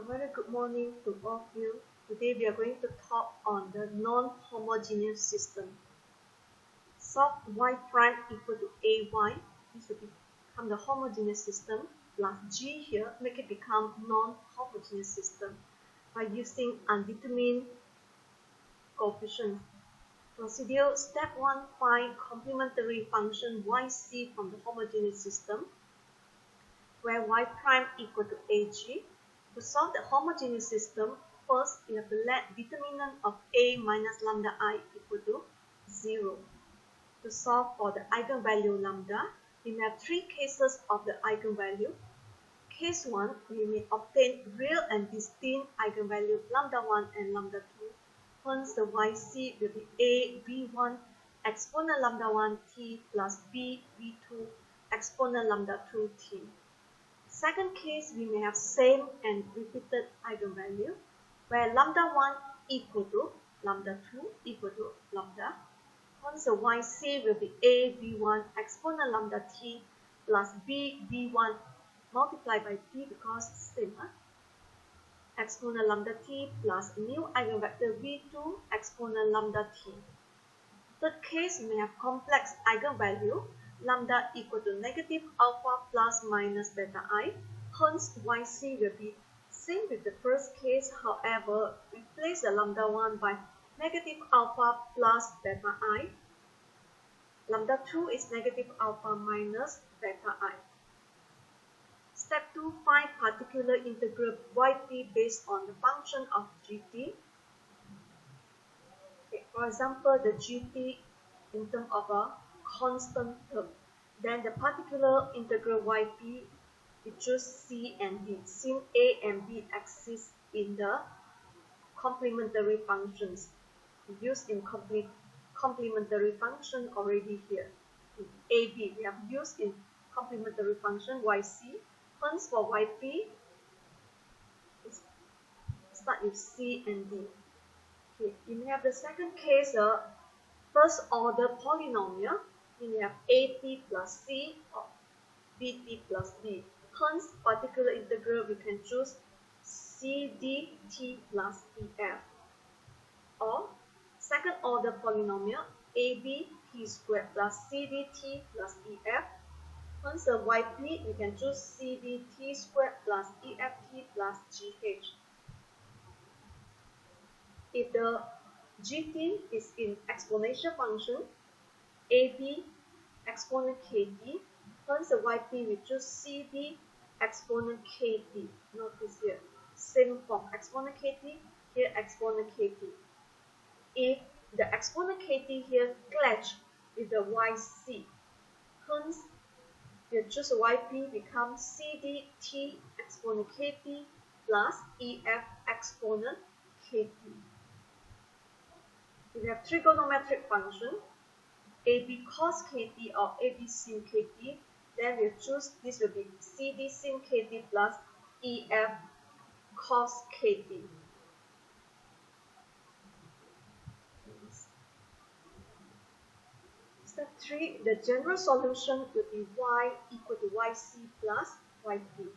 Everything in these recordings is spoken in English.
very good morning to all of you. Today we are going to talk on the non-homogeneous system. Solve y prime equal to ay. This will become the homogeneous system plus g here, make it become non-homogeneous system by using undetermined coefficients. Procedure step 1, find complementary function yc from the homogeneous system where y prime equal to ag. To solve the homogeneous system, first we have to let determinant of a minus lambda I equal to 0. To solve for the eigenvalue lambda, we may have three cases of the eigenvalue. Case 1, we may obtain real and distinct eigenvalue lambda 1 and lambda 2. Hence the yc will be a v1 exponent lambda 1 t plus b v2 exponent lambda 2 t. Second case, we may have same and repeated eigenvalue, where lambda 1 equal to lambda 2 equal to lambda. Hence, the yc will be a v1 exponent lambda t plus b v1 multiplied by t because it's same. Exponent lambda t plus new eigenvector v2 exponent lambda t. Third case, we may have complex eigenvalue lambda equal to negative alpha plus minus beta I. Hence, yc will be same with the first case. However, replace the lambda 1 by negative alpha plus beta I. Lambda 2 is negative alpha minus beta I. Step 2, find particular integral yt based on the function of gt. Okay, for example, the gt in terms of a constant term. Then the particular integral yp, we choose c and d, since a and b exist in the complementary functions. We use in complementary function already here. In ab, we have used in complementary function yc. Hence for yp, start with c and d. Okay, you may have the second case, first order polynomial. We have at plus c or bt plus d. Hence, particular integral we can choose cdt plus ef. Or second order polynomial ab t squared plus cdt plus ef. Hence, the yp we can choose cdt squared plus eft plus gh. If the gt is in exponential function, ab exponent kt, hence the yp we choose cd exponent kt. Notice here, same form, exponent kt, here exponent kt. If the exponent kt here clash with the yc, hence you choose yp becomes cdt exponent kt plus ef exponent kt. We have trigonometric function ab cos kt or ab sin kt, then we choose this will be cd sin kt plus ef cos kt. Step 3, the general solution will be y equal to yc plus yp.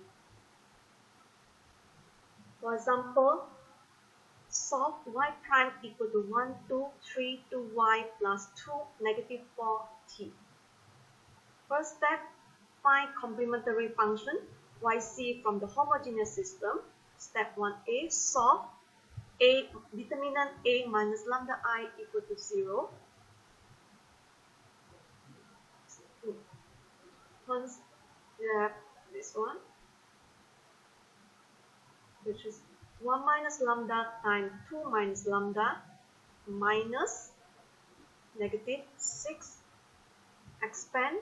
For example, solve y prime equal to 1, 2, 3, 2y plus 2, negative 4t. First step, find complementary function yc from the homogeneous system. Step 1a, solve a determinant a minus lambda I equal to 0. Hence, we have this one, which is 1 minus lambda times 2 minus lambda minus negative 6. Expand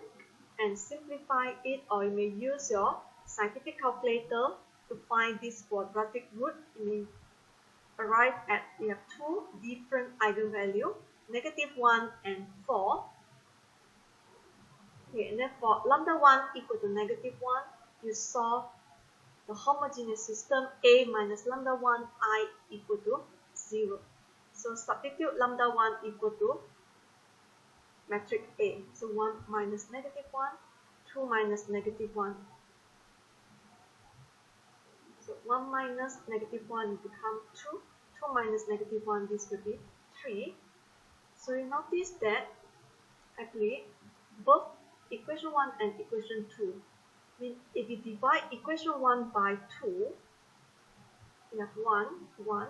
and simplify it, or you may use your scientific calculator to find this quadratic root. You may arrive at, we have two different eigenvalues, negative 1 and 4. Okay, and then for lambda 1 equal to negative 1, you solve the homogeneous system a minus lambda 1 I equal to 0. So substitute lambda 1 equal to matrix A. So 1 minus negative 1, 2 minus negative 1. So 1 minus negative 1 will become 2. 2 minus negative 1, this will be 3. So you notice that actually both equation 1 and equation 2, if you divide equation 1 by 2, you have 1, 1.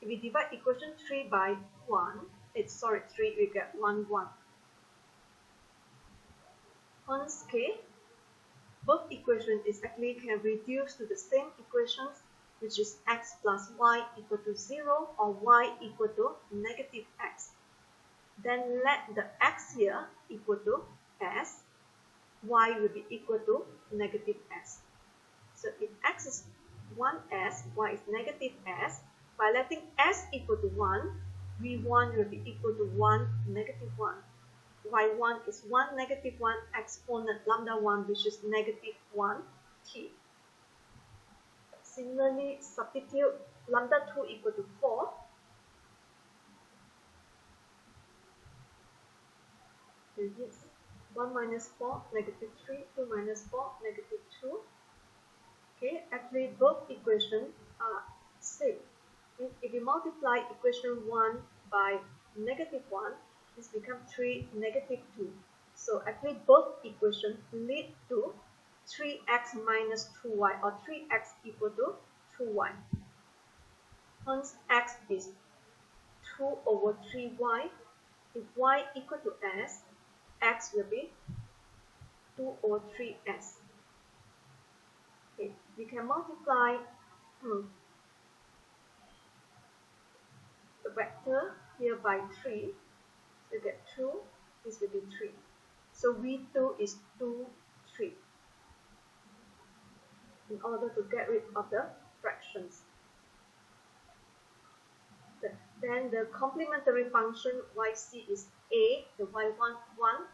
If you divide equation 3 by 1, it's 3, we get 1, 1. Hence, okay, both equations is actually can reduce to the same equations, which is x plus y equal to 0 or y equal to negative x. Then let the x here equal to s, y will be equal to negative s. So if x is 1s, y is negative s, by letting s equal to 1, v1 will be equal to 1, negative 1. y1 is 1, negative 1 exponent lambda 1, which is negative 1 t. Similarly, substitute lambda 2 equal to 4. And it's 1 minus 4, negative 3, 2 minus 4, negative 2. Okay, actually both equations are same. If you multiply equation 1 by negative 1, this becomes 3, negative 2. So actually both equations lead to 3x minus 2y or 3x equal to 2y. Hence x is 2 over 3y. If y equal to s, x will be 2 over 3s. Okay, we can multiply the vector here by 3. So you get 2, this will be 3. So v2 is 2, 3. In order to get rid of the fractions. Then the complementary function yc is a, the y1, 1,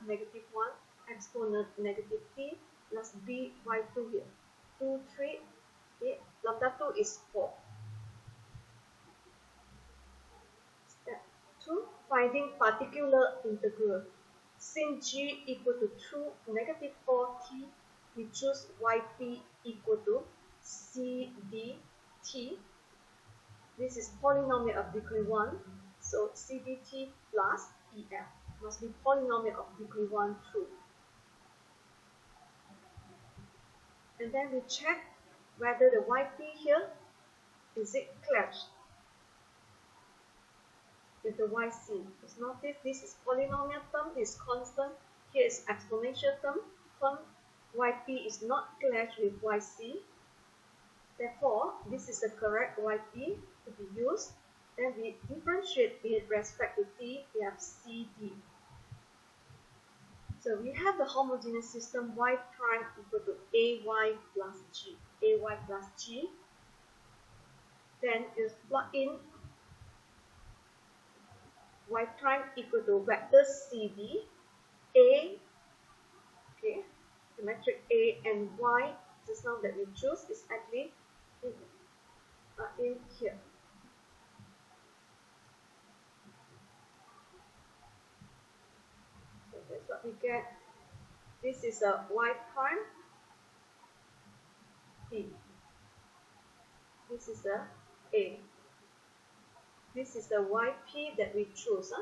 negative 1, exponent negative t, plus b, y2 here. 2, 3, okay. Lambda 2 is 4. Step 2, finding particular integral. Since g equal to 2, negative 4t, we choose yp equal to c dt. This is polynomial of degree 1, so c dt plus ef must be polynomial of degree 1 true. And then we check whether the yp here is it clashed with the yc. Just notice this is polynomial term, is constant. Here is exponential term. Yp is not clashed with yc. Therefore, this is the correct yp to be used. Then we differentiate with respect to t, we have cd. So we have the homogeneous system y prime equal to ay plus g. Ay plus g. Then you plug in y prime equal to vector cd, a, okay, the metric a and y just now that we choose is actually in here. So that's what we get. This is a y prime p. This is a a. This is the yp that we choose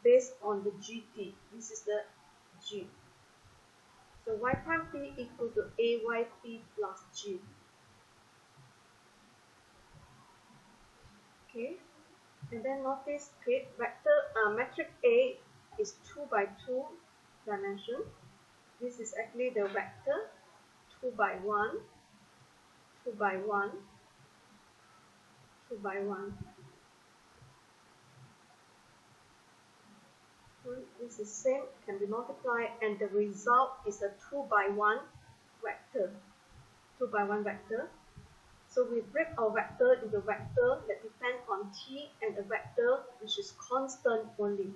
based on the gt. This is the g. So y prime p equal to ayp plus g. Okay, and then notice, okay, vector metric A is 2 by 2 dimension. This is actually the vector 2 by 1, 2 by 1, 2 by 1. This is same, can be multiplied, and the result is a 2 by 1 vector. 2 by 1 vector. So we break our vector into vector that depend on t and a vector which is constant only.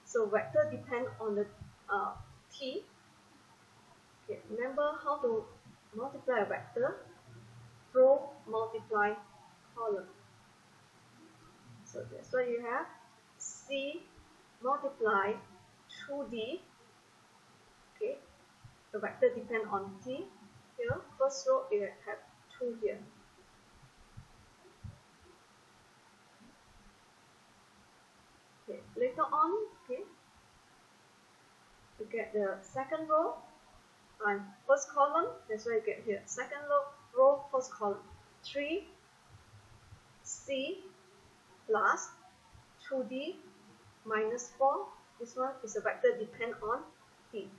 So vector depend on the t. Okay, remember how to multiply a vector? Row multiply column. So that's why you have c multiply 2d. Okay, the vector depend on t. Here, first row you have 2 here. the second row and first column. That's why you get here second row first column 3c plus 2d minus 4. This one is a vector depend on t.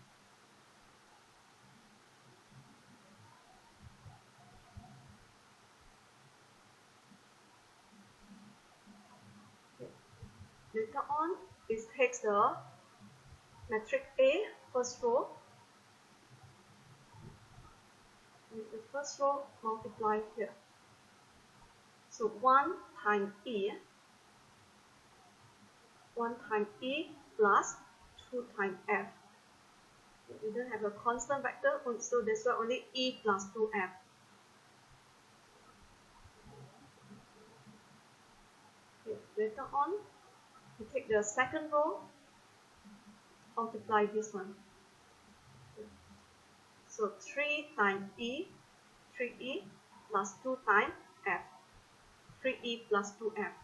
Later on, it takes the matrix A, first row, with the first row multiplied here. So 1 times E plus 2 times F. We don't have a constant vector, so that's why only E plus 2F. Okay, later on, we take the second row, multiply this one. So 3 times E, 3E plus 2 times F, 3E plus 2F.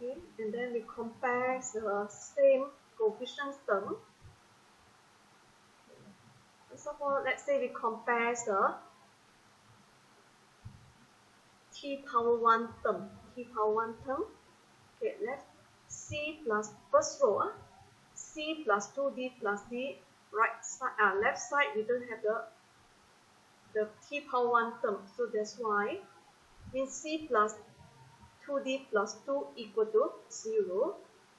Okay, and then we compare the same coefficient term. First of all, let's say we compare the t power 1 term. Okay, let's c plus first row, c plus 2d plus d, right side, left side we don't have the t power 1 term, so that's why means c plus 2d plus 2 equal to 0,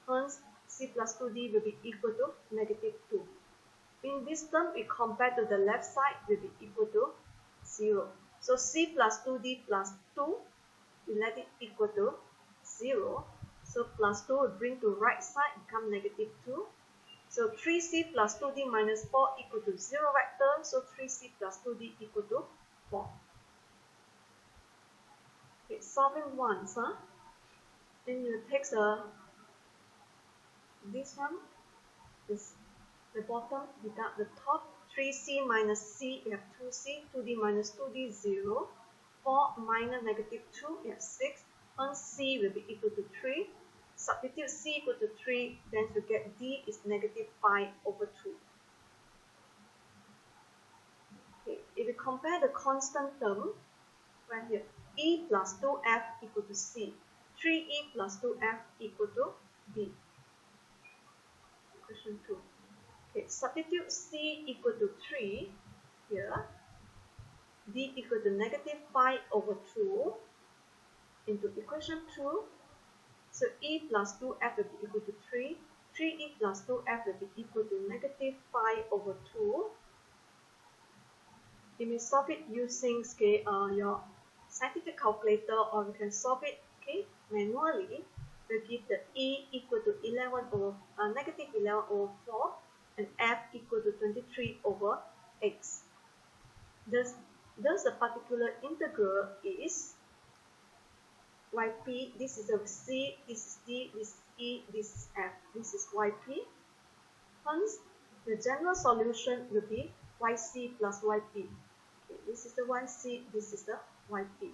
hence c plus 2d will be equal to negative 2. In this term, we compare to the left side will be equal to 0. So c plus 2d plus 2, we let it equal to 0. So plus 2 will bring to right side, become negative 2. So 3c plus 2d minus 4 equal to 0 vector. So 3c plus 2d equal to 4. Okay, solving once, then you take this one, the bottom, deduct the top. 3c minus c, we have 2c, 2d minus 2d, 0. 4 minus negative 2, we have 6. Hence c will be equal to 3. Substitute c equal to 3, then you get d is negative 5 over 2. Okay, if we compare the constant term, right here, e plus 2f equal to c. 3e plus 2f equal to d. Question 2. Okay, substitute c equal to 3 here. D equal to negative 5 over 2 into equation 2. So e plus 2f will be equal to 3. 3e plus 2f will be equal to negative 5 over 2. You may solve it using your scientific calculator, or you can solve it manually. We'll give the e equal to negative 11 over 4 and f equal to 23 over x. Thus the particular integral is yp, this is a c, this is d, this is e, this is f, this is yp. Hence, the general solution will be yc plus yp. Okay, this is the yc, this is the yp.